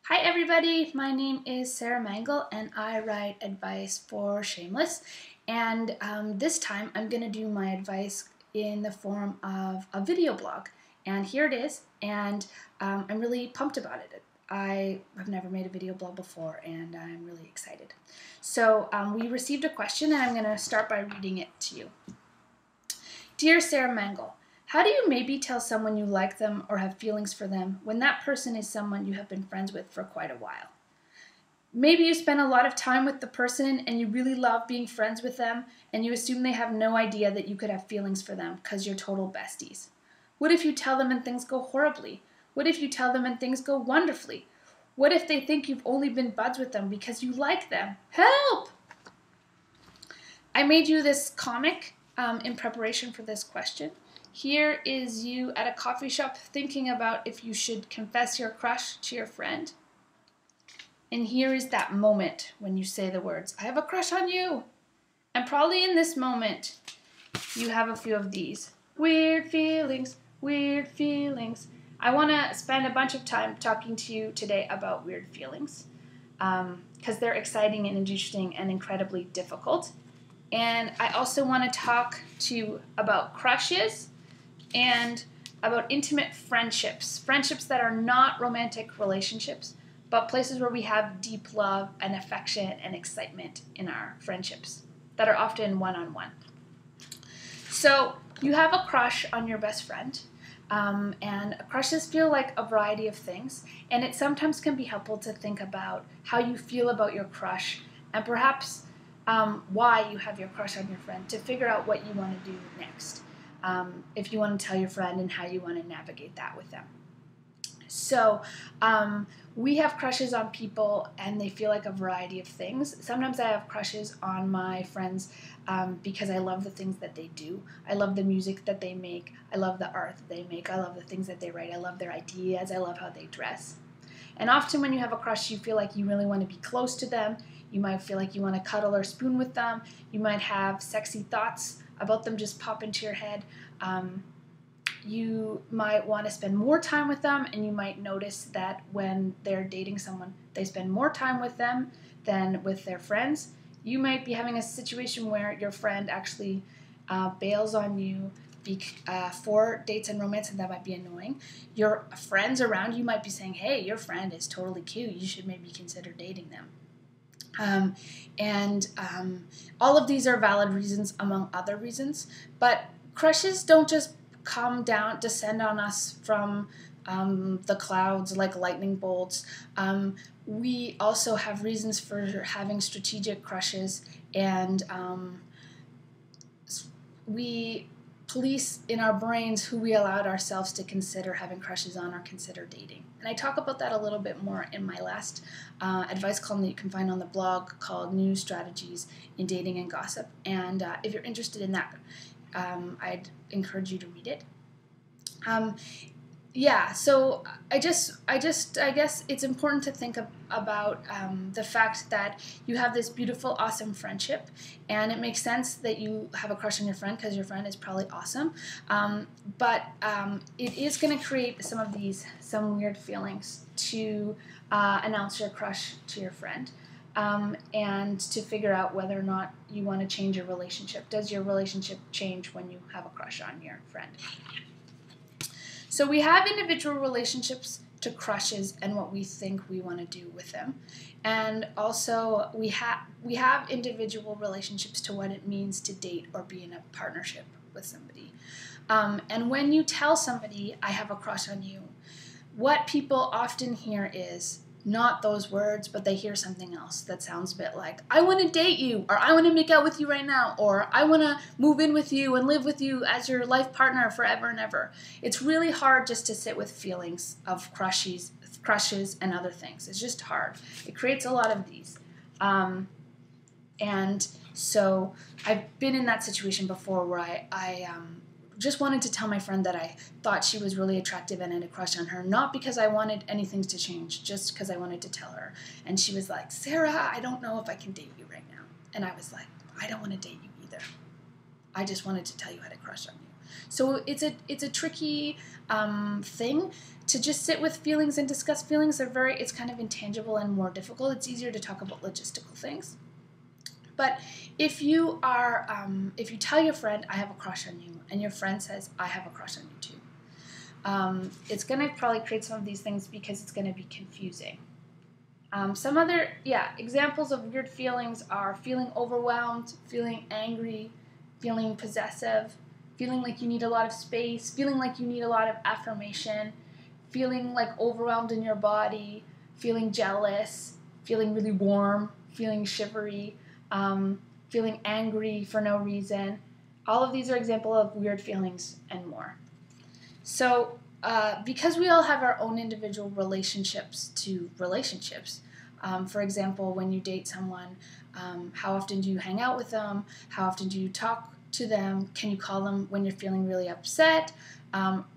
Hi everybody, my name is Sarah Mangle and I write advice for Shameless, and this time I'm going to do my advice in the form of a video blog, and here it is, and I'm really pumped about it. I have never made a video blog before and I'm really excited. So we received a question and I'm going to start by reading it to you. Dear Sarah Mangle, how do you maybe tell someone you like them or have feelings for them when that person is someone you have been friends with for quite a while? Maybe you spend a lot of time with the person and you really love being friends with them and you assume they have no idea that you could have feelings for them because you're total besties. What if you tell them and things go horribly? What if you tell them and things go wonderfully? What if they think you've only been buds with them because you like them? Help! I made you this comic in preparation for this question. Here is you at a coffee shop thinking about if you should confess your crush to your friend. And here is that moment when you say the words, I have a crush on you. And probably in this moment, you have a few of these. Weird feelings, weird feelings. I want to spend a bunch of time talking to you today about weird feelings because they're exciting and interesting and incredibly difficult. And I also want to talk to you about crushes and about intimate friendships, friendships that are not romantic relationships, but places where we have deep love and affection and excitement in our friendships that are often one-on-one. So you have a crush on your best friend, and crushes feel like a variety of things, and it sometimes can be helpful to think about how you feel about your crush and perhaps why you have your crush on your friend to figure out what you want to do next. If you want to tell your friend and how you want to navigate that with them. So we have crushes on people and they feel like a variety of things. Sometimes I have crushes on my friends because I love the things that they do. I love the music that they make. I love the art that they make. I love the things that they write. I love their ideas. I love how they dress. And often when you have a crush, you feel like you really want to be close to them. You might feel like you want to cuddle or spoon with them. You might have sexy thoughts about them just pop into your head. You might want to spend more time with them, and you might notice that when they're dating someone, they spend more time with them than with their friends. You might be having a situation where your friend actually bails on you for dates and romance, and that might be annoying. Your friends around you might be saying, hey, your friend is totally cute. You should maybe consider dating them. All of these are valid reasons among other reasons, but crushes don't just descend on us from the clouds like lightning bolts. We also have reasons for having strategic crushes, and we police in our brains who we allowed ourselves to consider having crushes on or consider dating. And I talk about that a little bit more in my last advice column that you can find on the blog called New Strategies in Dating and Gossip. And if you're interested in that, I'd encourage you to read it. So I guess it's important to think about the fact that you have this beautiful, awesome friendship, and it makes sense that you have a crush on your friend because your friend is probably awesome, but it is going to create some weird feelings to announce your crush to your friend, and to figure out whether or not you want to change your relationship. Does your relationship change when you have a crush on your friend? So we have individual relationships to crushes and what we think we want to do with them. And also we have individual relationships to what it means to date or be in a partnership with somebody. And when you tell somebody, I have a crush on you, what people often hear is not those words, but they hear something else that sounds a bit like, I want to date you, or I want to make out with you right now, or I want to move in with you and live with you as your life partner forever and ever. It's really hard just to sit with feelings of crushes and other things. It's just hard. It creates a lot of these. And so I've been in that situation before where I just wanted to tell my friend that I thought she was really attractive and I had a crush on her, not because I wanted anything to change, just because I wanted to tell her. And she was like, Sarah, I don't know if I can date you right now. And I was like, I don't want to date you either. I just wanted to tell you I had a crush on you. So it's a tricky thing to just sit with feelings and discuss feelings. It's kind of intangible and more difficult. It's easier to talk about logistical things. But if you tell your friend, I have a crush on you, and your friend says, I have a crush on you too, it's going to probably create some of these things because it's going to be confusing. Some other examples of weird feelings are feeling overwhelmed, feeling angry, feeling possessive, feeling like you need a lot of space, feeling like you need a lot of affirmation, feeling like overwhelmed in your body, feeling jealous, feeling really warm, feeling shivery, feeling angry for no reason. All of these are examples of weird feelings and more. So because we all have our own individual relationships to relationships, for example, when you date someone, how often do you hang out with them? How often do you talk to them? Can you call them when you're feeling really upset?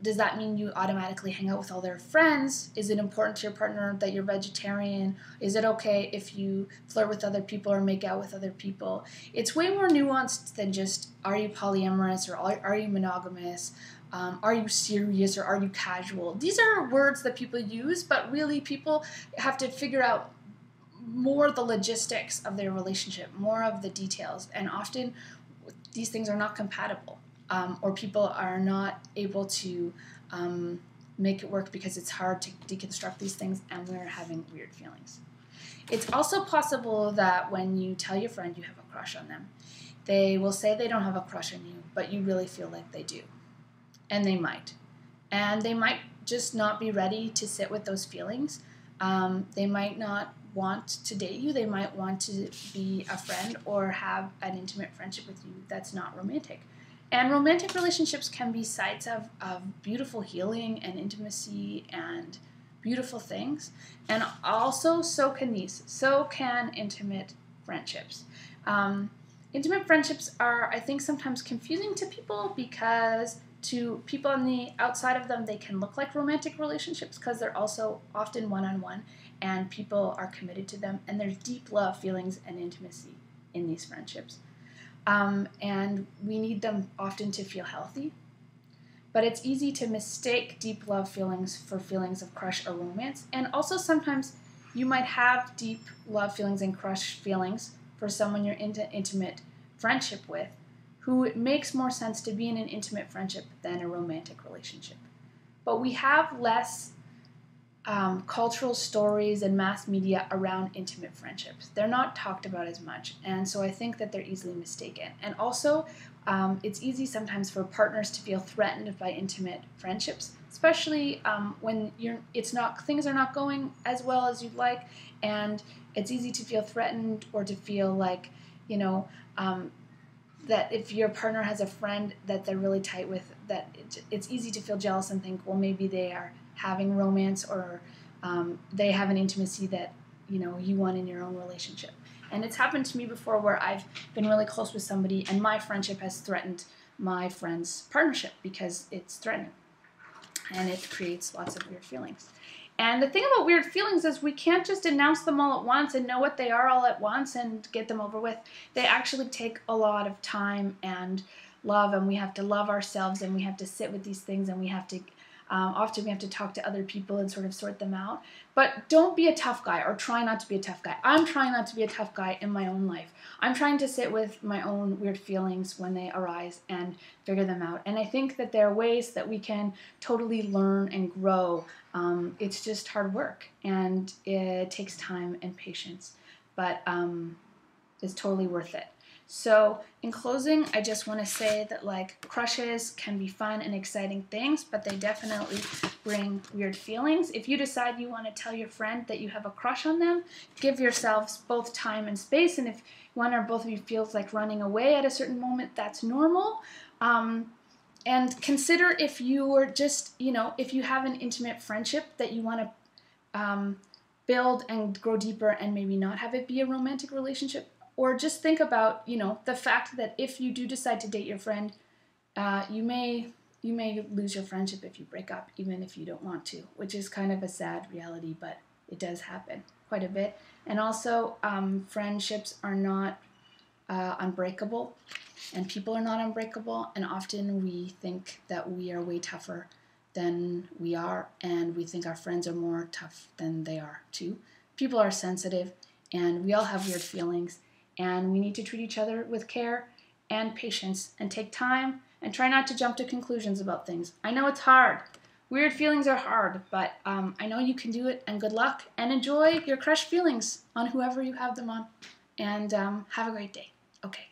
Does that mean you automatically hang out with all their friends? Is it important to your partner that you're vegetarian? Is it okay if you flirt with other people or make out with other people? It's way more nuanced than just, are you polyamorous or are you monogamous? Are you serious or are you casual? These are words that people use, but really people have to figure out more the logistics of their relationship, more of the details, and often these things are not compatible, or people are not able to make it work because it's hard to deconstruct these things and we're having weird feelings. It's also possible that when you tell your friend you have a crush on them, they will say they don't have a crush on you, but you really feel like they do. And they might. And they might just not be ready to sit with those feelings. They might not want to date you. They might want to be a friend or have an intimate friendship with you that's not romantic. And romantic relationships can be sites of beautiful healing and intimacy and beautiful things. And also, so can intimate friendships. Intimate friendships are, I think, sometimes confusing to people because to people on the outside of them, they can look like romantic relationships because they're also often one-on-one and people are committed to them and there's deep love, feelings, and intimacy in these friendships. And we need them often to feel healthy. But it's easy to mistake deep love feelings for feelings of crush or romance. And also sometimes you might have deep love feelings and crush feelings for someone you're into intimate friendship with, who it makes more sense to be in an intimate friendship than a romantic relationship. But we have less cultural stories and mass media around intimate friendships. They're not talked about as much, and so I think that they're easily mistaken. And also, it's easy sometimes for partners to feel threatened by intimate friendships, especially when things are not going as well as you'd like, and it's easy to feel threatened or to feel like, that if your partner has a friend that they're really tight with, that it's easy to feel jealous and think, well, maybe they are having romance or they have an intimacy that you want in your own relationship. And it's happened to me before where I've been really close with somebody and my friendship has threatened my friend's partnership because it's threatening and it creates lots of weird feelings. And the thing about weird feelings is we can't just announce them all at once and know what they are all at once and get them over with. They actually take a lot of time and love, and we have to love ourselves and we have to sit with these things and we have to often we have to talk to other people and sort of sort them out. But don't be a tough guy or try not to be a tough guy. I'm trying not to be a tough guy in my own life. I'm trying to sit with my own weird feelings when they arise and figure them out. And I think that there are ways that we can totally learn and grow. It's just hard work and it takes time and patience, but it's totally worth it. So in closing, I just want to say that crushes can be fun and exciting things, but they definitely bring weird feelings. If you decide you want to tell your friend that you have a crush on them, give yourselves both time and space. And if one or both of you feels like running away at a certain moment, that's normal. And consider if you are just, if you have an intimate friendship that you want to build and grow deeper and maybe not have it be a romantic relationship. Or just think about, the fact that if you do decide to date your friend, you may lose your friendship if you break up, even if you don't want to, which is kind of a sad reality, but it does happen quite a bit. And also, friendships are not unbreakable, and people are not unbreakable, and often we think that we are way tougher than we are, and we think our friends are more tough than they are too. People are sensitive, and we all have weird feelings, and we need to treat each other with care and patience and take time and try not to jump to conclusions about things. I know it's hard. Weird feelings are hard, but I know you can do it, and good luck, and enjoy your crushed feelings on whoever you have them on, and have a great day. Okay.